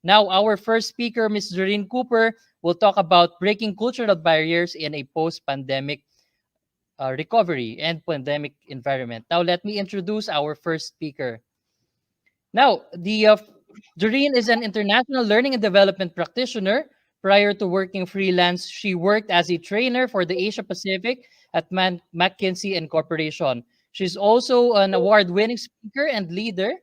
Now, our first speaker, Ms. Doreen Cooper, will talk about breaking cultural barriers in a post-pandemic recovery and pandemic environment. Now, let me introduce our first speaker. Now, Doreen is an international learning and development practitioner. Prior to working freelance, she worked as a trainer for the Asia Pacific at McKinsey and Corporation. She's also an award-winning speaker and leader,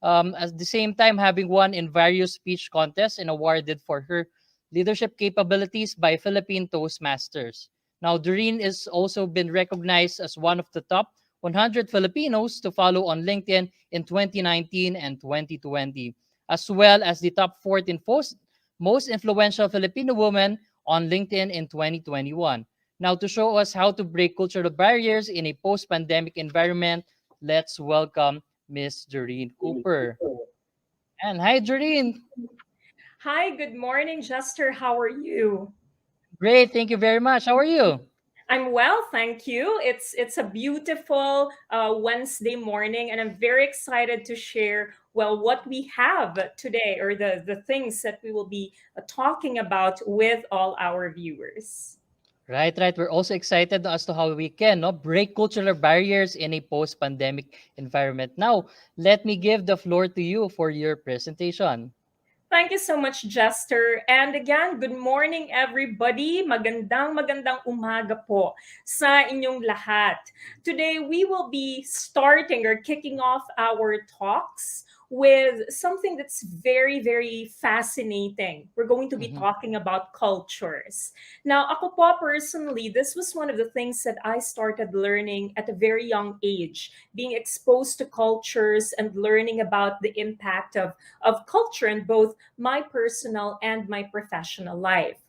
at the same time having won in various speech contests and awarded for her leadership capabilities by Philippine Toastmasters. Now, Doreen has also been recognized as one of the top 100 Filipinos to follow on LinkedIn in 2019 and 2020, as well as the top 14 most influential Filipino women on LinkedIn in 2021. Now, to show us how to break cultural barriers in a post pandemic environment, let's welcome Miss Doreen Cooper. And hi, Doreen. Hi, good morning, Jester. How are you? Great. Thank you very much. How are you? I'm well, thank you. It's a beautiful Wednesday morning, and I'm very excited to share what we have today, or the things that we will be talking about with all our viewers. Right, right. We're also excited as to how we can break cultural barriers in a post-pandemic environment. Now, let me give the floor to you for your presentation. Thank you so much, Jester. And again, good morning, everybody. Magandang umaga po sa inyong lahat. Today, we will be starting or kicking off our talks with something that's very, very fascinating. We're going to be Mhm. talking about cultures. Now, ako po personally, this was one of the things that I started learning at a very young age, being exposed to cultures and learning about the impact of culture in both my personal and my professional life.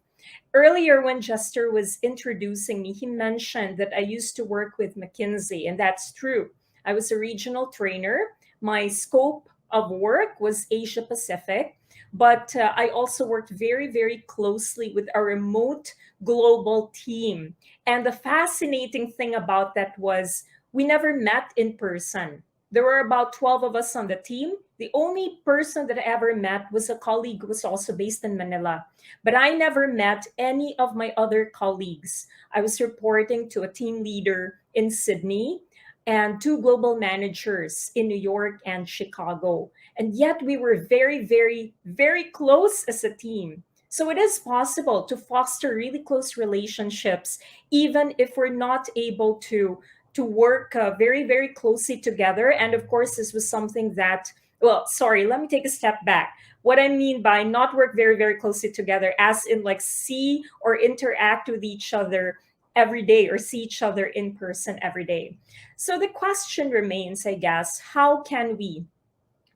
Earlier, when Jester was introducing me, he mentioned that I used to work with McKinsey, and that's true. I was a regional trainer. My scope of work was Asia Pacific, but I also worked very, very closely with a remote global team. And the fascinating thing about that was we never met in person. There were about 12 of us on the team. The only person that I ever met was a colleague who was also based in Manila. But I never met any of my other colleagues. I was reporting to a team leader in Sydney and two global managers in New York and Chicago. And yet we were very, very, very close as a team. So it is possible to foster really close relationships, even if we're not able to work very, very closely together. And of course, this was something that, well, sorry, let me take a step back. What I mean by not work very, very closely together, as in like see or interact with each other every day or see each other in person every day. So the question remains, I guess, how can we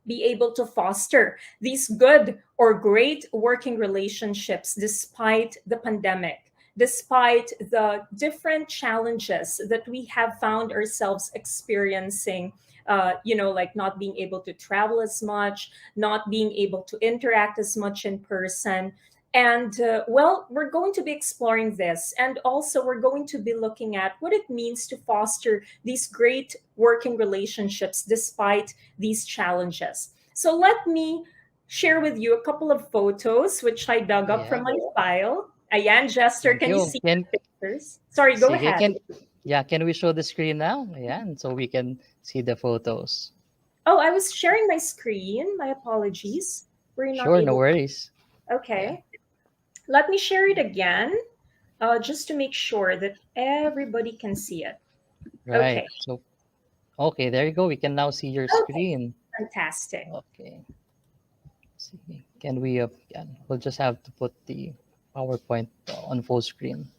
be able to foster these good or great working relationships despite the pandemic, despite the different challenges that we have found ourselves experiencing, like not being able to travel as much, not being able to interact as much in person. And we're going to be exploring this. And also, we're going to be looking at what it means to foster these great working relationships despite these challenges. So, let me share with you a couple of photos which I dug up from Yeah. my file. Ayan, Jester, Thank can you you. see the pictures? Sorry, go Sige, ahead. can we show the screen now? Ayan, so we can see the photos. Oh, I was sharing my screen. My apologies. We're not Sure, no able. worries. Yeah. Okay. Let me share it again, just to make sure that everybody can see it. Right. Okay. So, okay, there you go. We can now see your Okay. screen. Fantastic. Okay. See, can we, we'll just have to put the PowerPoint on full screen.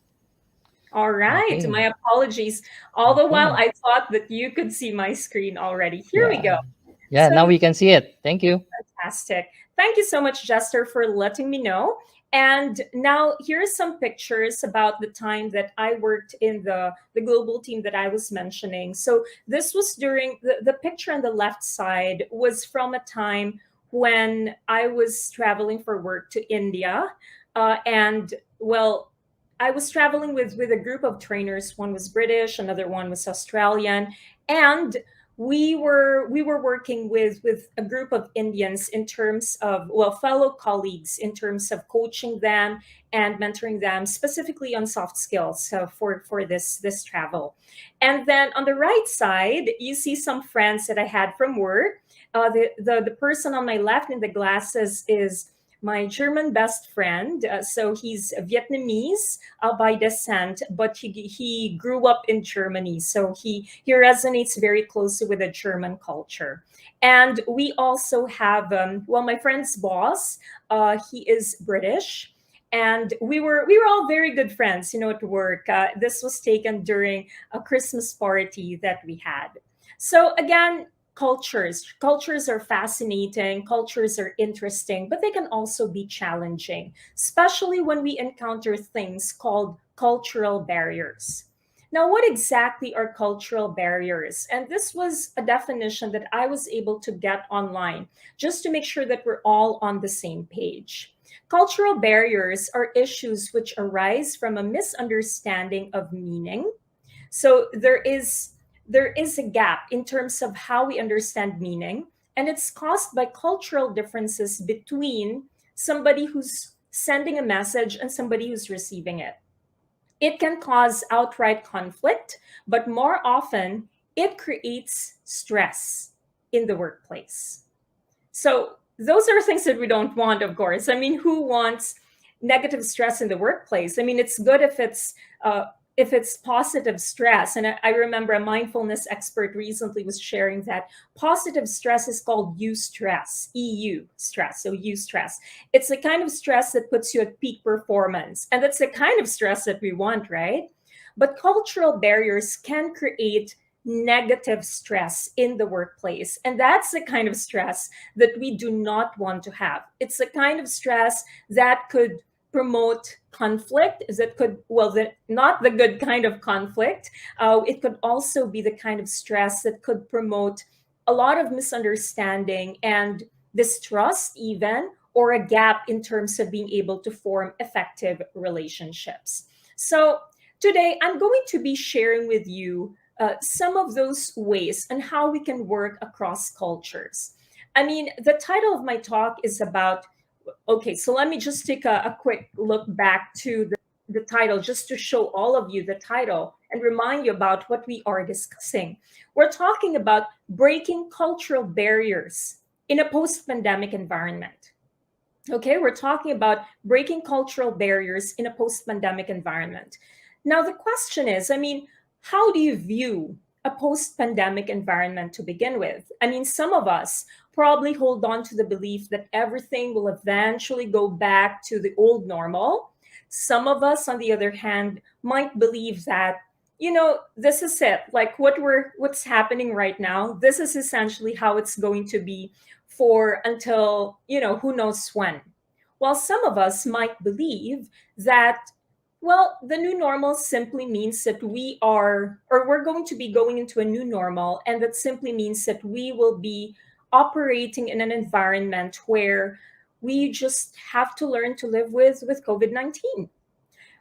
All right. Okay. My apologies. All the while, Okay. I thought that you could see my screen already. Here we Yeah. go. Yeah, now So we can see it. Thank you. fantastic. Thank you so much, Jester, for letting me know. And now here's some pictures about the time that I worked in the global team that I was mentioning. So this was during the picture on the left side was from a time when I was traveling for work to India. And well, I was traveling with a group of trainers. One was British, another one was Australian. And we were working with a group of Indians in terms of, well, fellow colleagues, in terms of coaching them and mentoring them specifically on soft skills for this travel. And then on the right side, you see some friends that I had from work. The person on my left in the glasses is my German best friend. So he's Vietnamese by descent, but he grew up in Germany. So he resonates very closely with the German culture. And we also have, well, my friend's boss, he is British. And we were all very good friends, at work. This was taken during a Christmas party that we had. So again, cultures are fascinating, cultures are interesting, but they can also be challenging, especially when we encounter things called cultural barriers. Now, what exactly are cultural barriers? And this was a definition that I was able to get online just to make sure that we're all on the same page. Cultural barriers are issues which arise from a misunderstanding of meaning. So there is a gap in terms of how we understand meaning, and it's caused by cultural differences between somebody who's sending a message and somebody who's receiving it. It can cause outright conflict, but more often it creates stress in the workplace. So those are things that we don't want, of course. I mean, who wants negative stress in the workplace? I mean, it's good if it's positive stress. And I remember a mindfulness expert recently was sharing that positive stress is called eustress, EU stress. So eustress. It's the kind of stress that puts you at peak performance. And that's the kind of stress that we want, right? But cultural barriers can create negative stress in the workplace. And that's the kind of stress that we do not want to have. It's the kind of stress that could promote conflict, that could, well, not the good kind of conflict. It could also be the kind of stress that could promote a lot of misunderstanding and distrust, even, or a gap in terms of being able to form effective relationships. So today, I'm going to be sharing with you some of those ways and how we can work across cultures. I mean, the title of my talk is about, okay, so let me just take a quick look back to the title just to show all of you the title and remind you about what we are discussing. We're talking about breaking cultural barriers in a post pandemic environment. Okay, we're talking about breaking cultural barriers in a post pandemic environment. Now, the question is, I mean, how do you view a post pandemic environment to begin with? I mean, some of us probably hold on to the belief that everything will eventually go back to the old normal. Some of us, on the other hand, might believe that, this is it. Like what's happening right now, this is essentially how it's going to be for until, who knows when. While some of us might believe that, well, the new normal simply means that we're going to be going into a new normal, and that simply means that we will be operating in an environment where we just have to learn to live with COVID-19.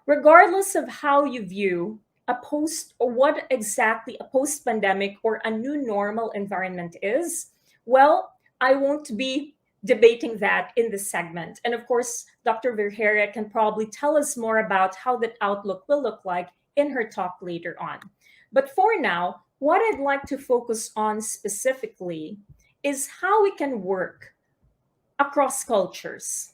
Regardless of how you view a post or what exactly a post pandemic or a new normal environment is, well, I won't be debating that in this segment. And of course, Dr. Verheera can probably tell us more about how that outlook will look like in her talk later on. But for now, what I'd like to focus on specifically is how we can work across cultures.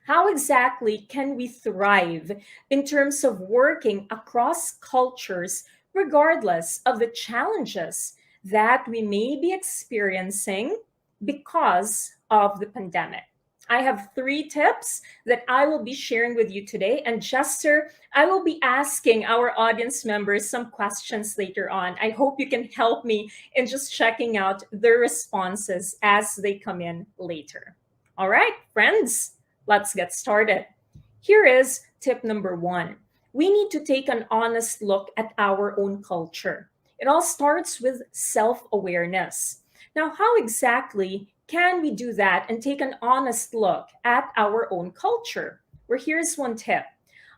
How exactly can we thrive in terms of working across cultures, regardless of the challenges that we may be experiencing because of the pandemic? I have 3 tips that I will be sharing with you today. And Jester, I will be asking our audience members some questions later on. I hope you can help me in just checking out their responses as they come in later. All right, friends, let's get started. Here is tip number 1. We need to take an honest look at our own culture. It all starts with self awareness. Now, how exactly can we do that and take an honest look at our own culture? Well, here's one tip.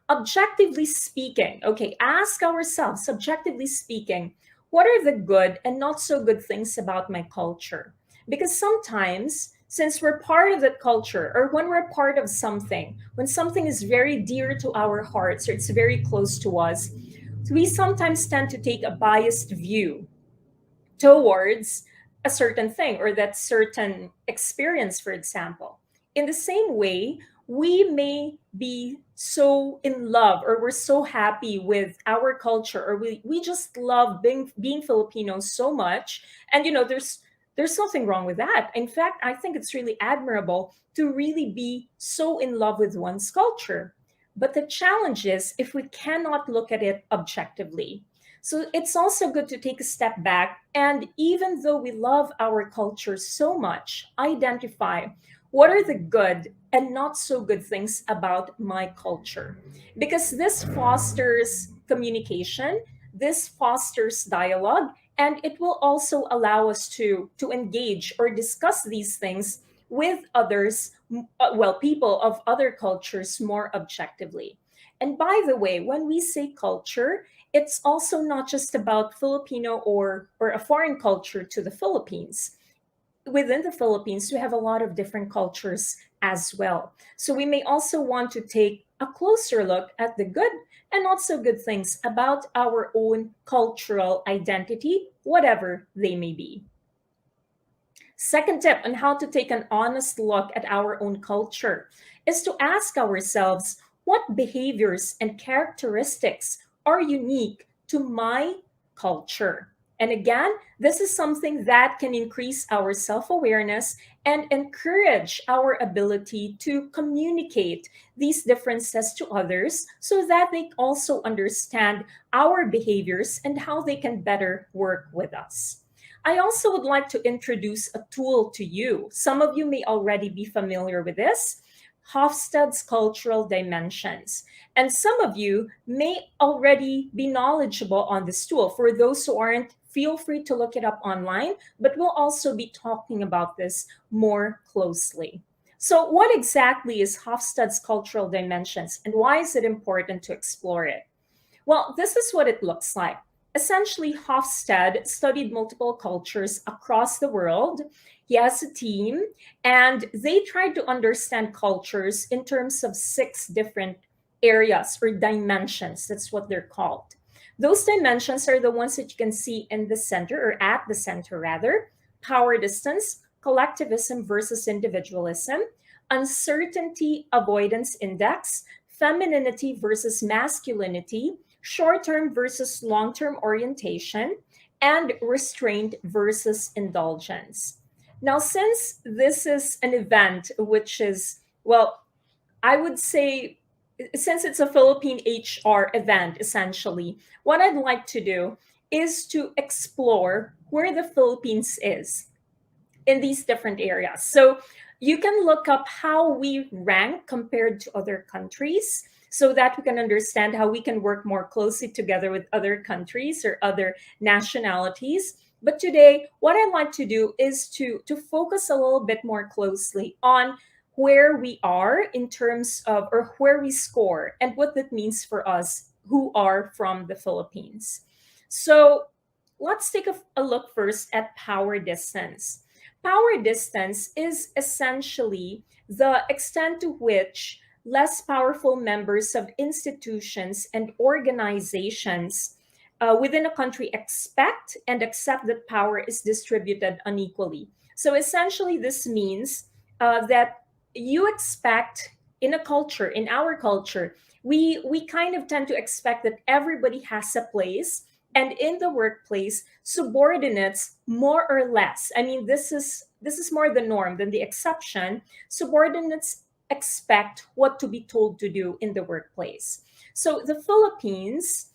Objectively speaking, okay, ask ourselves, subjectively speaking, what are the good and not so good things about my culture? Because sometimes, since we're part of that culture, or when we're part of something, when something is very dear to our hearts or it's very close to us, we sometimes tend to take a biased view towards a certain thing or that certain experience, for example. In the same way, we may be so in love or we're so happy with our culture, or we just love being Filipino so much. And there's nothing wrong with that. In fact, I think it's really admirable to really be so in love with one's culture. But the challenge is if we cannot look at it objectively. So it's also good to take a step back and, even though we love our culture so much, identify what are the good and not so good things about my culture. Because this fosters communication, this fosters dialogue, and it will also allow us to engage or discuss these things with others, people of other cultures more objectively. And by the way, when we say culture, it's also not just about Filipino or a foreign culture to the Philippines. Within the Philippines, we have a lot of different cultures as well. So we may also want to take a closer look at the good and not so good things about our own cultural identity, whatever they may be. Second tip on how to take an honest look at our own culture is to ask ourselves what behaviors and characteristics are unique to my culture. And again, this is something that can increase our self awareness and encourage our ability to communicate these differences to others so that they also understand our behaviors and how they can better work with us. I also would like to introduce a tool to you. Some of you may already be familiar with this, Hofstede's cultural dimensions. And some of you may already be knowledgeable on this tool. For those who aren't, feel free to look it up online, but we'll also be talking about this more closely. So, what exactly is Hofstede's cultural dimensions, and why is it important to explore it? Well, this is what it looks like. Essentially, Hofstede studied multiple cultures across the world. He has a team, and they tried to understand cultures in terms of six different areas or dimensions. That's what they're called. Those dimensions are the ones that you can see in the center, or at the center rather: power distance, collectivism versus individualism, uncertainty avoidance index, femininity versus masculinity, short term versus long term orientation, and restraint versus indulgence. Now, since this is an event which is, well, I would say, since it's a Philippine HR event, essentially, what I'd like to do is to explore where the Philippines is in these different areas. So you can look up how we rank compared to other countries so that we can understand how we can work more closely together with other countries or other nationalities. But today, what I'd like to do is to focus a little bit more closely on where we are in terms of, or where we score, and what that means for us who are from the Philippines. So let's take a look first at power distance. Power distance is essentially the extent to which less powerful members of institutions and organizations within a country expect and accept that power is distributed unequally. So essentially, this means that you expect, in a culture, in our culture, we kind of tend to expect that everybody has a place, and in the workplace, subordinates, more or less, I mean, this is more the norm than the exception. Subordinates expect what to be told to do in the workplace. So the Philippines,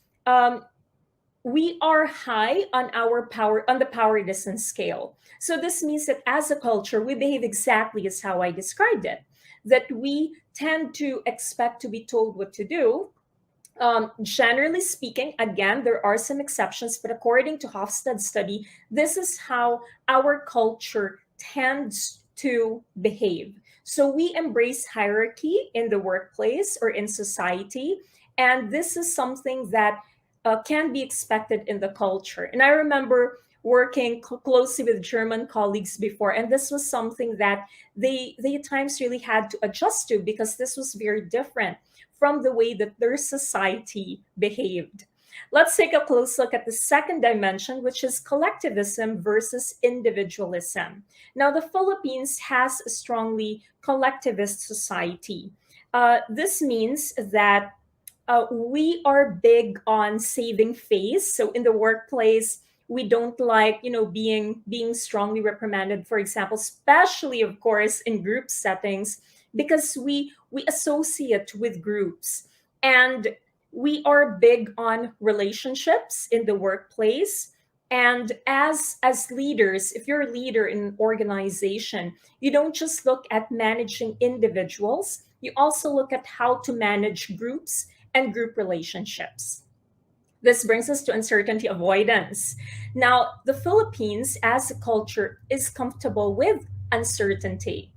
we are high on our power, on the power distance scale. So this means that as a culture, we behave exactly as how I described it, that we tend to expect to be told what to do. Generally speaking, again, there are some exceptions, but according to Hofstede's study, this is how our culture tends to behave. So we embrace hierarchy in the workplace or in society, and this is something that can be expected in the culture. And I remember working closely with German colleagues before, and this was something that they at times really had to adjust to, because this was very different from the way that their society behaved. Let's take a close look at the second dimension, which is collectivism versus individualism. Now, the Philippines has a strongly collectivist society. This means that we are big on saving face. So in the workplace, we don't like, being strongly reprimanded, for example, especially of course in group settings, because we associate with groups. And we are big on relationships in the workplace. And as leaders, if you're a leader in an organization, you don't just look at managing individuals, you also look at how to manage groups and group relationships. This brings us to uncertainty avoidance. Now, the Philippines as a culture is comfortable with uncertainty.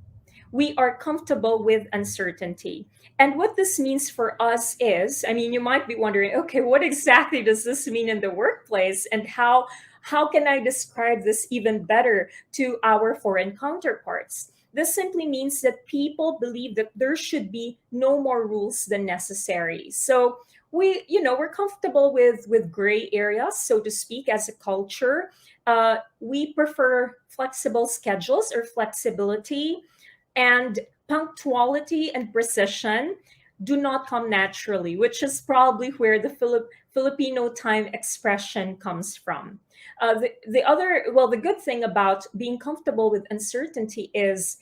We are comfortable with uncertainty. And what this means for us is, I mean, you might be wondering, okay, what exactly does this mean in the workplace, and how can I describe this even better to our foreign counterparts? This simply means that people believe that there should be no more rules than necessary. So we're comfortable with gray areas, so to speak, as a culture. We prefer flexible schedules or flexibility, and punctuality and precision do not come naturally, which is probably where the Filipino time expression comes from. The good thing about being comfortable with uncertainty is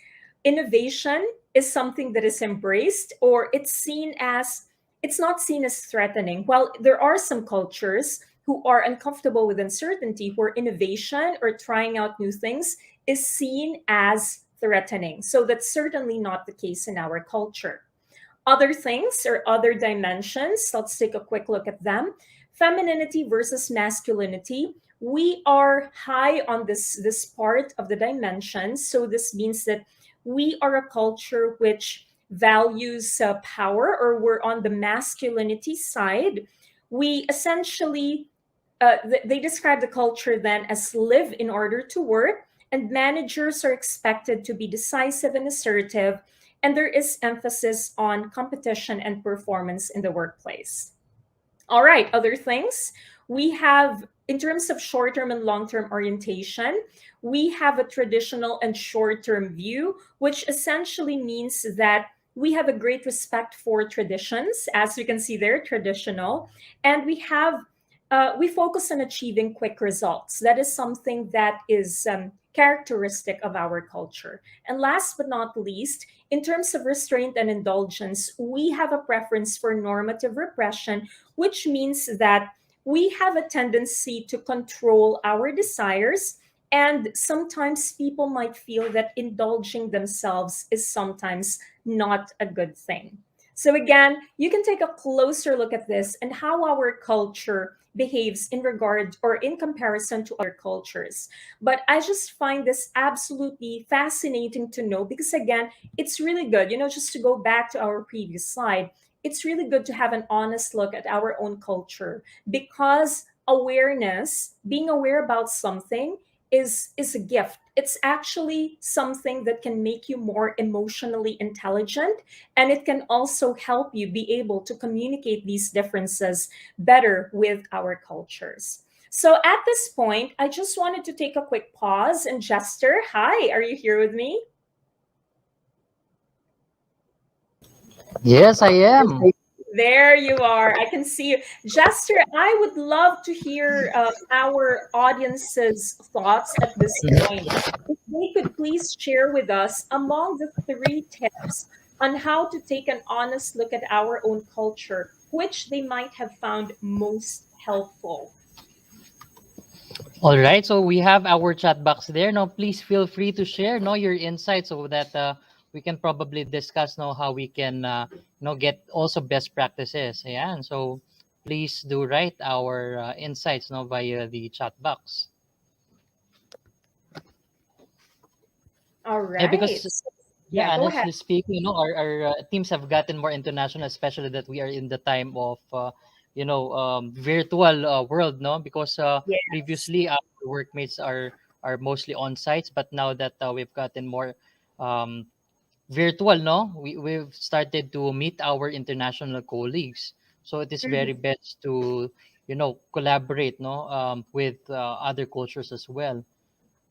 innovation is something that is embraced, or it's not seen as threatening. While there are some cultures who are uncomfortable with uncertainty, where innovation or trying out new things is seen as threatening. So that's certainly not the case in our culture. Other things or other dimensions, let's take a quick look at them. Femininity versus masculinity. We are high on this part of the dimensions. So this means that we are a culture which values power, or we're on the masculinity side. We essentially, they describe the culture then as live in order to work, and managers are expected to be decisive and assertive, and there is emphasis on competition and performance in the workplace. All right, other things. We have, in terms of short term and long term orientation, we have a traditional and short term view, which essentially means that we have a great respect for traditions, as we can see there, traditional, and we focus on achieving quick results. That is something that is characteristic of our culture. And last but not least, in terms of restraint and indulgence, we have a preference for normative repression, which means that we have a tendency to control our desires. And sometimes people might feel that indulging themselves is sometimes not a good thing. So, again, you can take a closer look at this and how our culture behaves in regard or in comparison to other cultures. But I just find this absolutely fascinating to know, because, again, it's really good, just to go back to our previous slide, it's really good to have an honest look at our own culture, because awareness, being aware about something, is a gift. It's actually something that can make you more emotionally intelligent, and it can also help you be able to communicate these differences better with our cultures. So at this point, I just wanted to take a quick pause. And Jester, hi, are you here with me? Yes, I am. There you are. I can see you. Jester, I would love to hear our audience's thoughts at this point. If they could please share with us among the three tips on how to take an honest look at our own culture, which they might have found most helpful. All right, so we have our chat box there. Now, please feel free to share your insights, so that we can probably discuss how we can get also best practices. Yeah, and so please do write our insights via the chat box. All Yeah, right. because yeah, Yeah, go ahead. honestly speaking, our teams have gotten more international, especially that we are in the time of virtual world, no? Because Yes. previously our workmates are mostly on sites, but now that we've gotten more um, virtual, no, we've started to meet our international colleagues. So it is very Mhm. best to collaborate, no, with other cultures as well.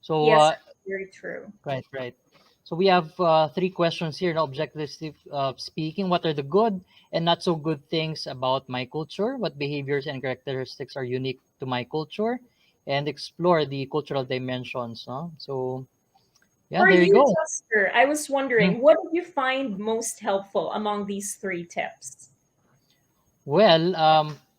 So Yes, very true. right, right. So we have three questions here. No, objectively speaking, what are the good and not so good things about my culture? What behaviors and characteristics are unique to my culture? And explore the cultural dimensions. No? So yeah, For there you you, go. Chester, I was Mhm. wondering, what did you find most helpful among these three tips? Well,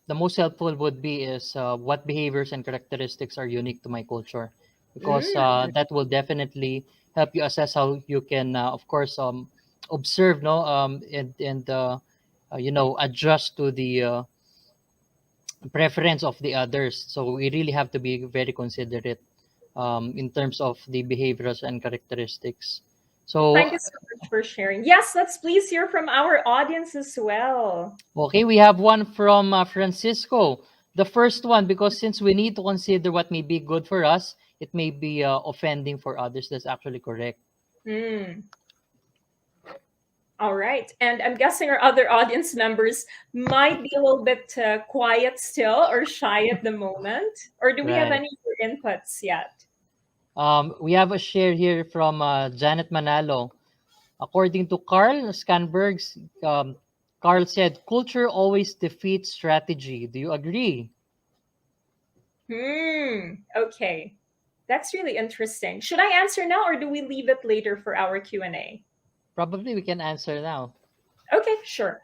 the most helpful would be is what behaviors and characteristics are unique to my culture, because Mm. that will definitely help you assess how you can, of course, observe, no, and adjust to the preference of the others. So we really have to be very considerate in terms of the behaviors and characteristics. So Thank you so much for sharing. Yes, let's please hear from our audience as well. okay, we have one from Francisco. The first one, because since we need to consider what may be good for us, it may be offending for others. That's actually correct. Hmm. All right. And I'm guessing our other audience members might be a little bit quiet still or shy at the moment. Or do we have Right. any other inputs yet? We have a share here from Janet Manalo. According to Carl Scanberg's, Carl said, culture always defeats strategy. Do you agree? Okay. That's really interesting. Should I answer now or do we leave it later for our Q&A? Probably we can answer now. Okay, sure.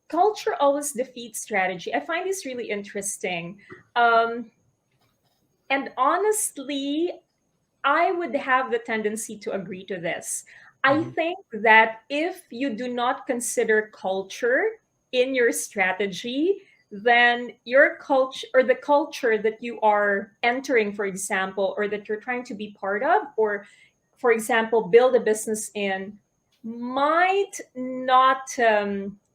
Culture always defeats strategy. I find this really interesting. Um, and honestly, I would have the tendency to agree to this. I Hmm. think that if you do not consider culture in your strategy, then your culture or the culture that you are entering, for example, or that you're trying to be part of, or for example, build a business in, might not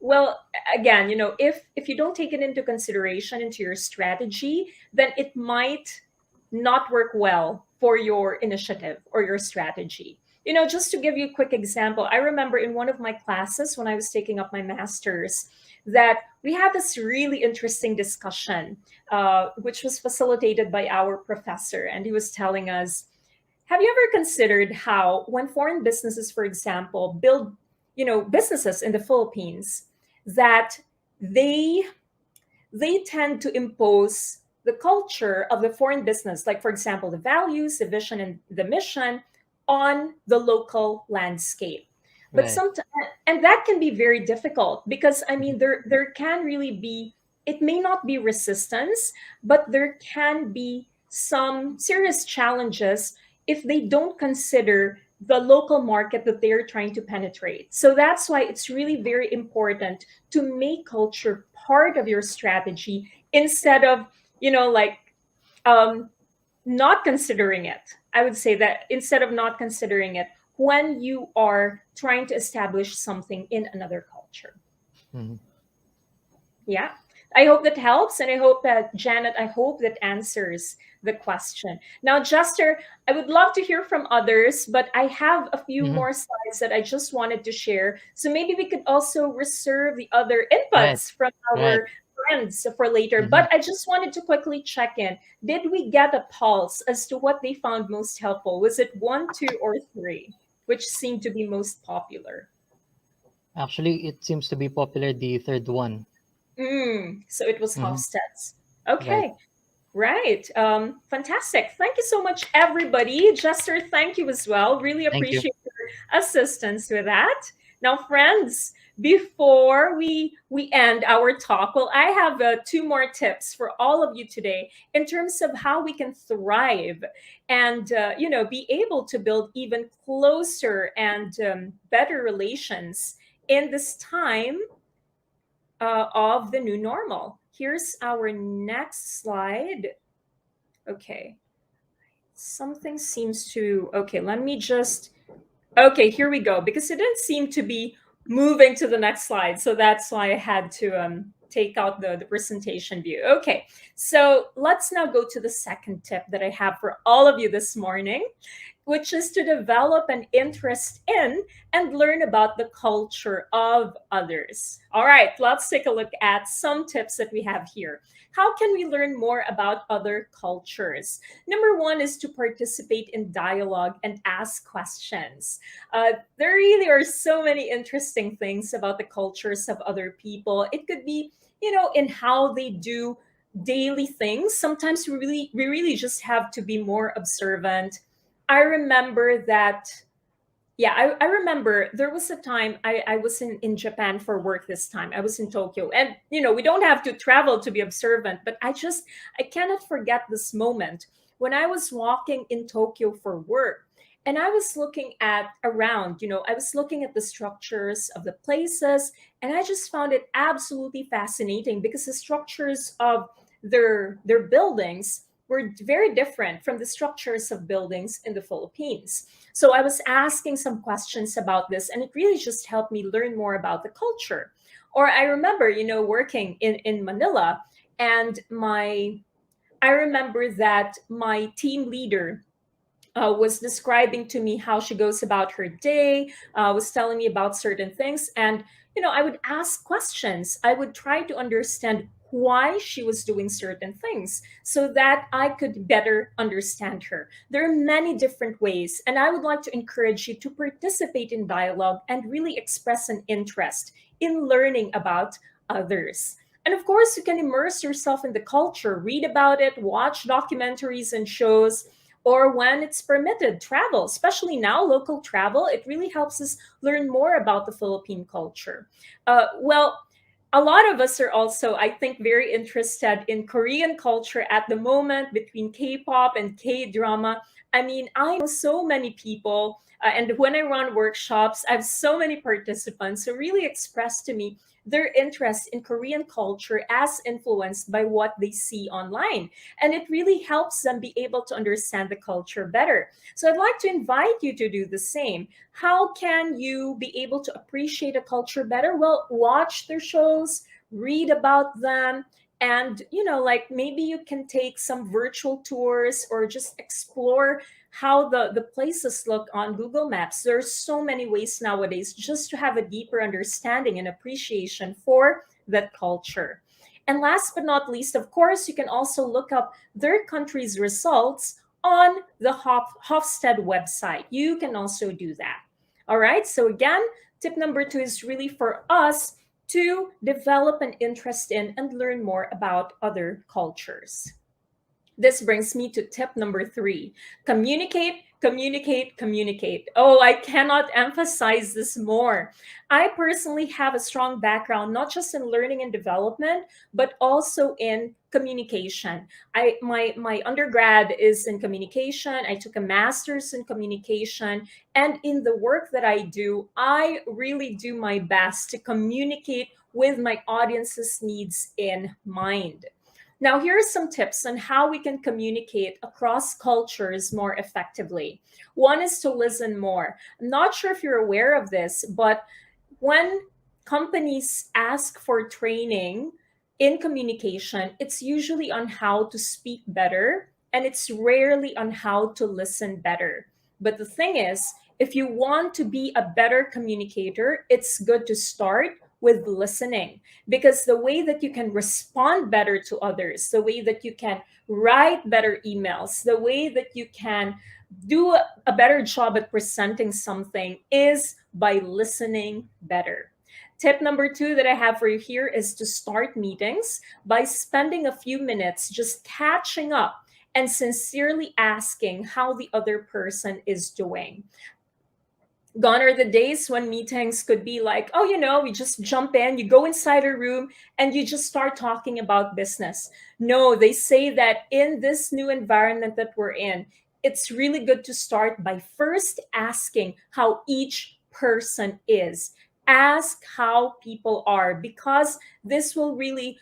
well, again, if you don't take it into consideration into your strategy, then it might not work well for your initiative or your strategy. Just to give you a quick example, I remember in one of my classes when I was taking up my master's that we had this really interesting discussion, which was facilitated by our professor. And he was telling us, have you ever considered how when foreign businesses, for example, build, businesses in the Philippines, that they they tend to impose the culture of the foreign business, like, for example, the values, the vision, and the mission on the local landscape. But Right. sometimes, and that can be very difficult because, I mean, there can really be, it may not be resistance, but there can be some serious challenges if they don't consider the local market that they're trying to penetrate. So that's why it's really very important to make culture part of your strategy instead of, like, um, not considering it. I would say that instead of not considering it when you are trying to establish something in another culture. Hmm. Yeah. I hope that helps. And I hope that, Janet, I hope that answers the question. Now, Jester, I would love to hear from others, but I have a few Hmm. more slides that I just wanted to share. So maybe we could also reserve the other Right. inputs from Right. our friends for later. Hmm. But I just wanted to quickly check in. Did we get a pulse as to what they found most helpful? Was it one, two, or three, which seemed to be most popular? Actually, it seems to be popular, the third one. So it was Hmm. Hofstede's. Right. Okay. Right. Fantastic. Thank you so much, everybody. Jester, thank you as well. Really Thank you. appreciate your assistance with that. Now, friends, before we end our talk, well, I have two more tips for all of you today in terms of how we can thrive and be able to build even closer and better relations in this time of the new normal. Here's our next slide. Okay. Something seems to, okay, let me just, okay, here we go. Because it didn't seem to be moving to the next slide. So that's why I had to take out the presentation view. Okay, so let's now go to the second tip that I have for all of you this morning, which is to develop an interest in and learn about the culture of others. All right, let's take a look at some tips that we have here. How can we learn more about other cultures? Number one is to participate in dialogue and ask questions. There really are so many interesting things about the cultures of other people. It could be, in how they do daily things. Sometimes we really just have to be more observant. I remember that, yeah, I remember there was a time I was in Japan for work this time. I was in Tokyo. And, we don't have to travel to be observant, but I cannot forget this moment when I was walking in Tokyo for work. And I was looking at around, I was looking at the structures of the places, and I just found it absolutely fascinating because the structures of their buildings were very different from the structures of buildings in the Philippines. So I was asking some questions about this, and it really just helped me learn more about the culture. Or I remember, working in Manila, and I remember that my team leader was describing to me how she goes about her day, was telling me about certain things. And, I would ask questions. I would try to understand why she was doing certain things so that I could better understand her. There are many different ways, and I would like to encourage you to participate in dialogue and really express an interest in learning about others. And of course, you can immerse yourself in the culture, read about it, watch documentaries and shows, or when it's permitted, travel. Especially now, local travel, it really helps us learn more about the Philippine culture. Well, a lot of us are also, I think, very interested in Korean culture at the moment, between K-pop and K-drama. I mean, I know so many people, and when I run workshops, I have so many participants who really express to me their interest in Korean culture as influenced by what they see online. And it really helps them be able to understand the culture better. So I'd like to invite you to do the same. How can you be able to appreciate a culture better? Well, watch their shows, read about them, and, like, maybe you can take some virtual tours or just explore how the places look on Google Maps. There's so many ways nowadays just to have a deeper understanding and appreciation for that culture. And last but not least, of course, you can also look up their country's results on the Hofstede website. You can also do that. All right. So again, tip number two is really for us to develop an interest in and learn more about other cultures. This brings me to tip number three: communicate, communicate, communicate. Oh, I cannot emphasize this more. I personally have a strong background, not just in learning and development, but also in communication. My undergrad is in communication. I took a master's in communication. And in the work that I do, I really do my best to communicate with my audience's needs in mind. Now, here are some tips on how we can communicate across cultures more effectively. One is to listen more. I'm not sure if you're aware of this, but when companies ask for training in communication, it's usually on how to speak better, and it's rarely on how to listen better. But the thing is, if you want to be a better communicator, it's good to start with listening, because the way that you can respond better to others, the way that you can write better emails, the way that you can do a better job at presenting something is by listening better. Tip number two that I have for you here is to start meetings by spending a few minutes just catching up and sincerely asking how the other person is doing. Gone are the days when meetings could be like, oh, we just jump in, you go inside a room, and you just start talking about business. No, they say that in this new environment that we're in, it's really good to start by first asking how each person is. Ask how people are, because this will really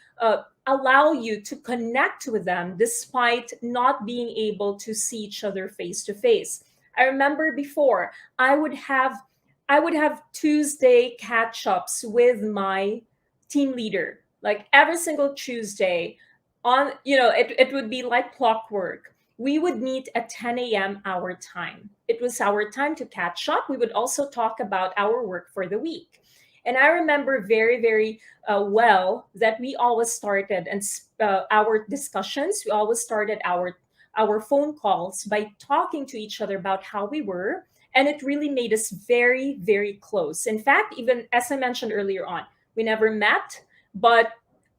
allow you to connect with them despite not being able to see each other face to face. I remember before, I would have Tuesday catch-ups with my team leader. Like every single Tuesday, it would be like clockwork. We would meet at 10 a.m. our time. It was our time to catch up. We would also talk about our work for the week. And I remember very, very well that we always started and our discussions. We always started our phone calls by talking to each other about how we were, and it really made us very, very close. In fact, even as I mentioned earlier on, we never met, but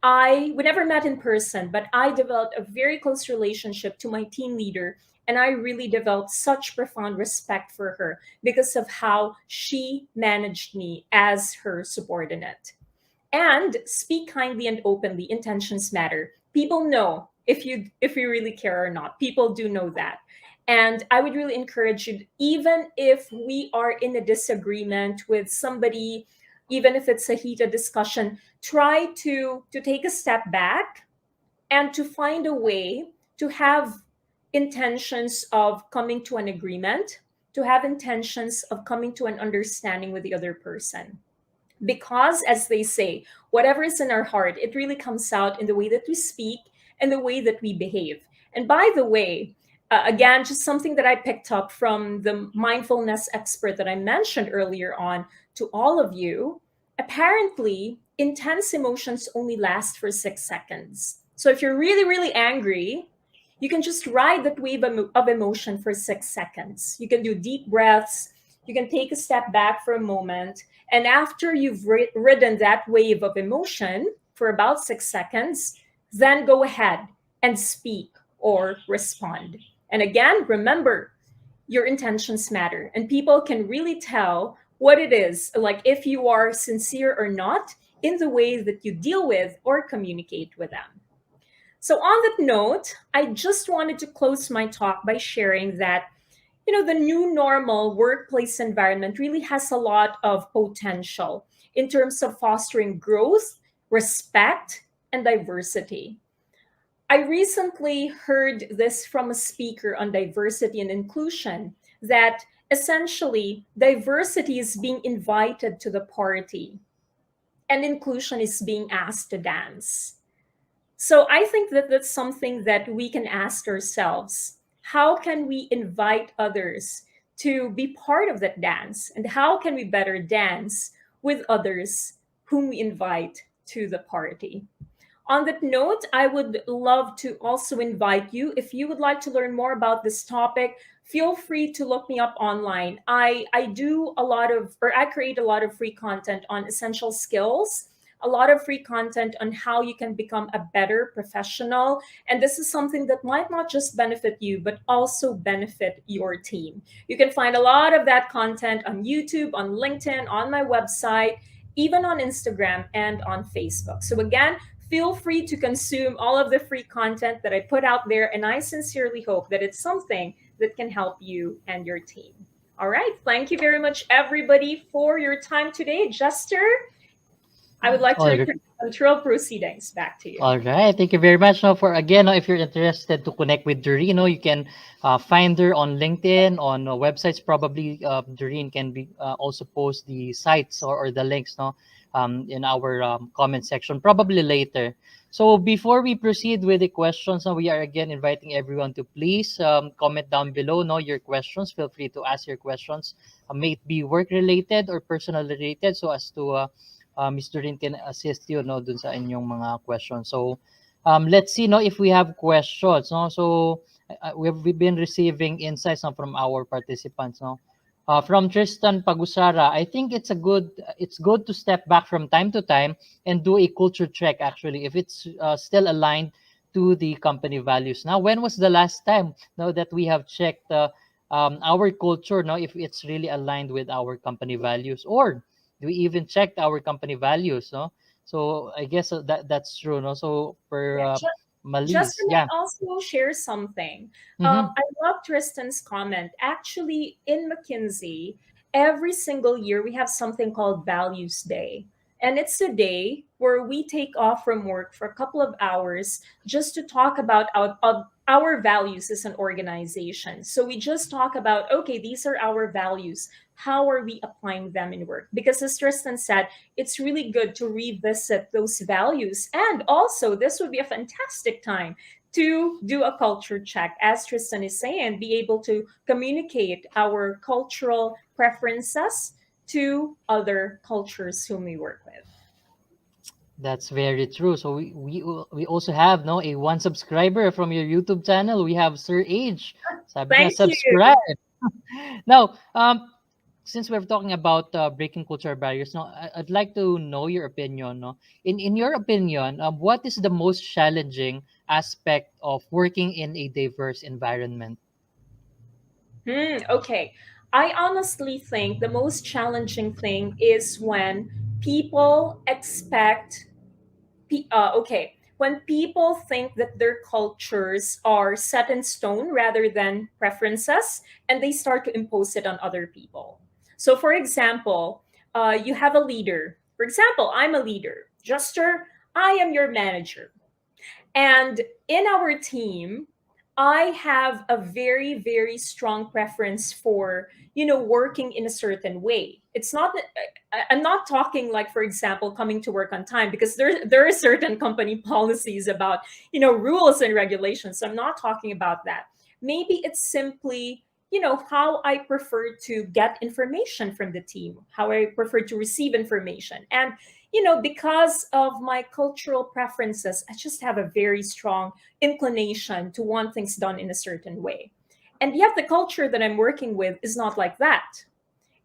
we never met in person, but I developed a very close relationship to my team leader, and I really developed such profound respect for her because of how she managed me as her subordinate. And speak kindly and openly. Intentions matter. People know if you really care or not. People do know that. And I would really encourage you, even if we are in a disagreement with somebody, even if it's a heated discussion, try to take a step back and to find a way to have intentions of coming to an agreement, to have intentions of coming to an understanding with the other person. Because, as they say, whatever is in our heart, it really comes out in the way that we speak and the way that we behave. And by the way, again, just something that I picked up from the mindfulness expert that I mentioned earlier on to all of you, apparently, intense emotions only last for 6 seconds. So if you're really, really angry, you can just ride that wave of emotion for 6 seconds. You can do deep breaths. You can take a step back for a moment, and after you've ridden that wave of emotion for about 6 seconds, then go ahead and speak or respond. And again, remember, your intentions matter, and people can really tell what it is, like if you are sincere or not, in the way that you deal with or communicate with them. So, on that note, I just wanted to close my talk by sharing that the new normal workplace environment really has a lot of potential in terms of fostering growth, respect, and diversity. I recently heard this from a speaker on diversity and inclusion, that essentially diversity is being invited to the party and inclusion is being asked to dance. So I think that that's something that we can ask ourselves. How can we invite others to be part of that dance? And how can we better dance with others whom we invite to the party? On that note, I would love to also invite you, if you would like to learn more about this topic, feel free to look me up online. I do a lot of, or I create a lot of free content on essential skills, a lot of free content on how you can become a better professional. And this is something that might not just benefit you, but also benefit your team. You can find a lot of that content on YouTube, on LinkedIn, on my website, even on Instagram and on Facebook. So again, feel free to consume all of the free content that I put out there. And I sincerely hope that it's something that can help you and your team. All right. Thank you very much, everybody, for your time today. Jester, I would like to All return control proceedings back to you. All right. Thank you very much. Now, for again, if you're interested to connect with Doreen, you can find her on LinkedIn, on websites. Probably Doreen can be also post the sites or the links, no, in our comment section, probably later. So before we proceed with the questions, now we are again inviting everyone to please comment down below, no, your questions. Feel free to ask your questions. May it be work related or personal related, so as to Miss Doreen can assist you, no, dun sa inyong mga questions. So let's see, no, if we have questions, no. So we've been receiving insights, no, from our participants, no. From Tristan Pagusara, I think it's good to step back from time to time and do a culture check, actually, if it's still aligned to the company values. Now, when was the last time, no, that we have checked our culture, no, if it's really aligned with our company values, or do we even check our company values, no? So I guess that's true, no? So for Yeah, Malise, Justin, yeah. I also share something. Mm-hmm. I love Tristan's comment. Actually, in McKinsey, every single year we have something called Values Day. And it's a day where we take off from work for a couple of hours just to talk about our values as an organization. So we just talk about, okay, these are our values. How are we applying them in work? Because as Tristan said, it's really good to revisit those values. And also, this would be a fantastic time to do a culture check, as Tristan is saying, be able to communicate our cultural preferences to other cultures whom we work with. That's very true. So we also have no a one subscriber from your YouTube channel. We have Sir Age. Sabi niya, Thank you. subscribe. Now, since we're talking about breaking cultural barriers, no, I'd like to know your opinion. No, in your opinion, what is the most challenging aspect of working in a diverse environment? Okay. I honestly think the most challenging thing is when people expect, when people think that their cultures are set in stone rather than preferences, and they start to impose it on other people. So, for example, you have a leader. For example, I'm a leader. Juster, I am your manager. And in our team, I have a very, very strong preference for, working in a certain way. It's not that I'm not talking like, for example, coming to work on time, because there are certain company policies about, rules and regulations. So I'm not talking about that. Maybe it's simply, how I prefer to get information from the team, how I prefer to receive information. And because of my cultural preferences, I just have a very strong inclination to want things done in a certain way. And yet, the culture that I'm working with is not like that.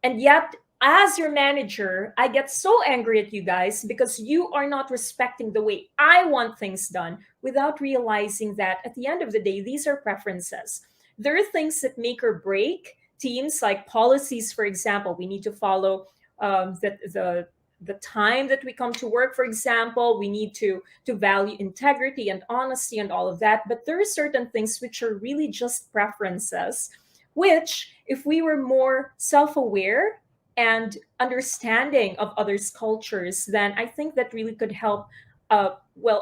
And yet, as your manager, I get so angry at you guys because you are not respecting the way I want things done without realizing that at the end of the day, these are preferences. There are things that make or break teams, like policies, for example. We need to follow the time that we come to work, for example. We need to value integrity and honesty and all of that. But there are certain things which are really just preferences, which, if we were more self-aware and understanding of others' cultures, then I think that really could help,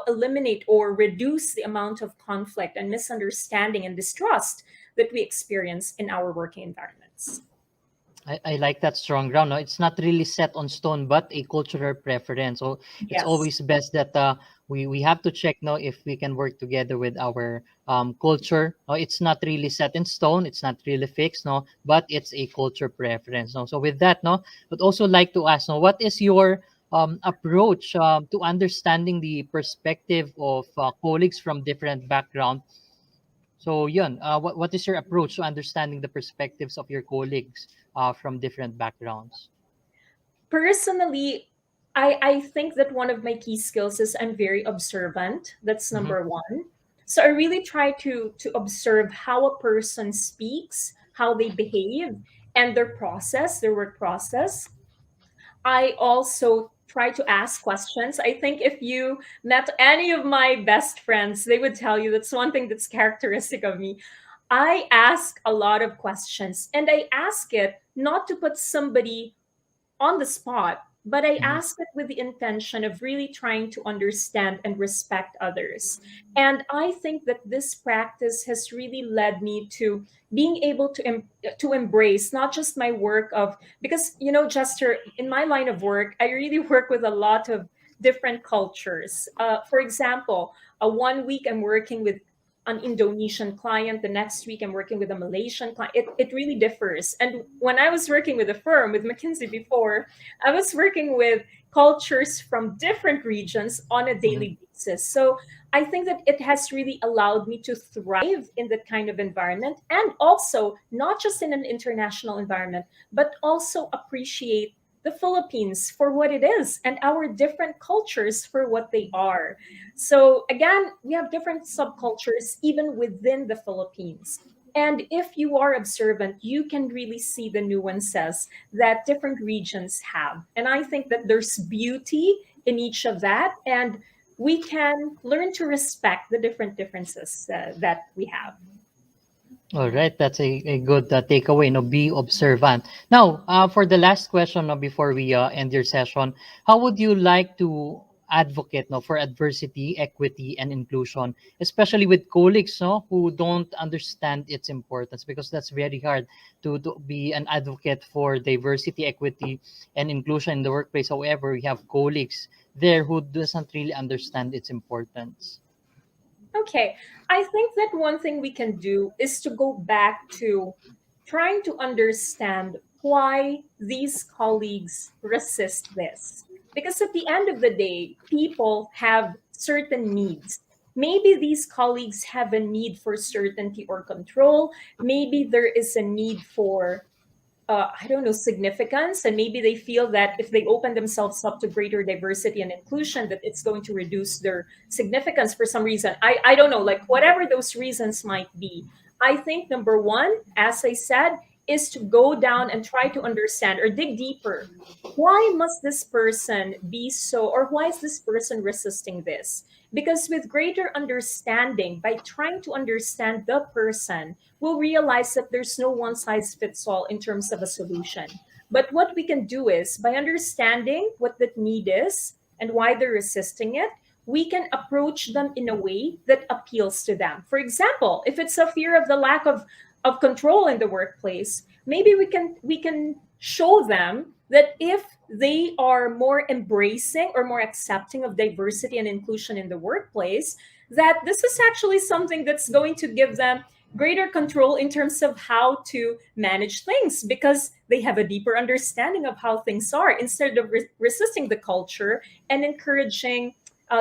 eliminate or reduce the amount of conflict and misunderstanding and distrust that we experience in our working environments. I like that strong ground. No, it's not really set on stone, but a cultural preference. So it's Yes. always best that we have to check now if we can work together with our culture. No, it's not really set in stone. It's not really fixed. No, but it's a culture preference. No, so with that, no, but also like to ask, no, what is your approach to understanding the perspective of colleagues from different backgrounds? So, yun, what is your approach to understanding the perspectives of your colleagues from different backgrounds? Personally, I think that one of my key skills is I'm very observant. That's Mm-hmm. number one. So I really try to observe how a person speaks, how they behave, and their work process. I also try to ask questions. I think if you met any of my best friends, they would tell you that's one thing that's characteristic of me. I ask a lot of questions, and I ask it not to put somebody on the spot, but I Mm-hmm. ask it with the intention of really trying to understand and respect others. And I think that this practice has really led me to being able to embrace not just my work of, because Jester, in my line of work, I really work with a lot of different cultures. For example, a 1 week I'm working with an Indonesian client. The next week, I'm working with a Malaysian client. It really differs. And when I was working with a firm, with McKinsey before, I was working with cultures from different regions on a Mm-hmm. daily basis. So I think that it has really allowed me to thrive in that kind of environment, and also not just in an international environment, but also appreciate the Philippines for what it is and our different cultures for what they are. So again, we have different subcultures even within the Philippines. And if you are observant, you can really see the nuances that different regions have. And I think that there's beauty in each of that. And we can learn to respect the different differences that we have. All right, that's a good takeaway. No, be observant. Now, for the last question, before we end your session, how would you like to advocate no for adversity, equity, and inclusion, especially with colleagues no who don't understand its importance, because that's very hard to be an advocate for diversity, equity, and inclusion in the workplace. However, we have colleagues there who doesn't really understand its importance. Okay, I think that one thing we can do is to go back to trying to understand why these colleagues resist this. Because at the end of the day, people have certain needs. Maybe these colleagues have a need for certainty or control. Maybe there is a need for I don't know, significance. And maybe they feel that if they open themselves up to greater diversity and inclusion, that it's going to reduce their significance for some reason. I don't know, like whatever those reasons might be. I think number one, as I said, is to go down and try to understand or dig deeper. Why must this person be so, or why is this person resisting this? Because with greater understanding, by trying to understand the person, we'll realize that there's no one size fits all in terms of a solution. But what we can do is by understanding what that need is and why they're resisting it, we can approach them in a way that appeals to them. For example, if it's a fear of the lack of control in the workplace, maybe we can show them that if they are more embracing or more accepting of diversity and inclusion in the workplace, that this is actually something that's going to give them greater control in terms of how to manage things because they have a deeper understanding of how things are instead of resisting the culture and encouraging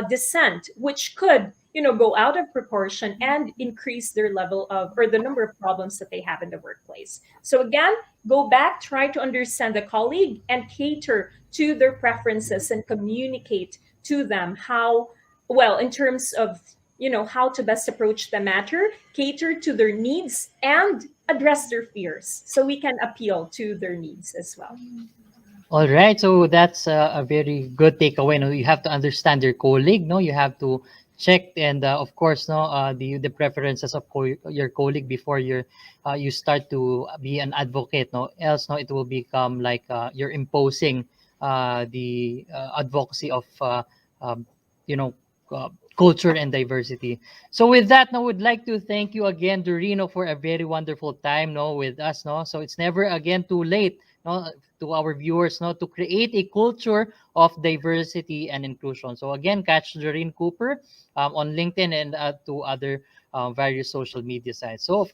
dissent, which could go out of proportion and increase their level of or the number of problems that they have in the workplace. So again, go back, try to understand the colleague and cater to their preferences and communicate to them how well in terms of how to best approach the matter, cater to their needs, and address their fears so we can appeal to their needs as well. All right, so that's a very good takeaway. No, you have to understand your colleague. No, you have to check and of course, no, the preferences of your colleague before you start to be an advocate. No, else no, it will become like you're imposing the advocacy of you know culture and diversity. So with that, no, would like to thank you again, Dorino, for a very wonderful time, no, with us, no. So it's never again too late, no, to our viewers, no, to create a culture of diversity and inclusion. So again, catch Doreen Cooper on LinkedIn and to other various social media sites. So of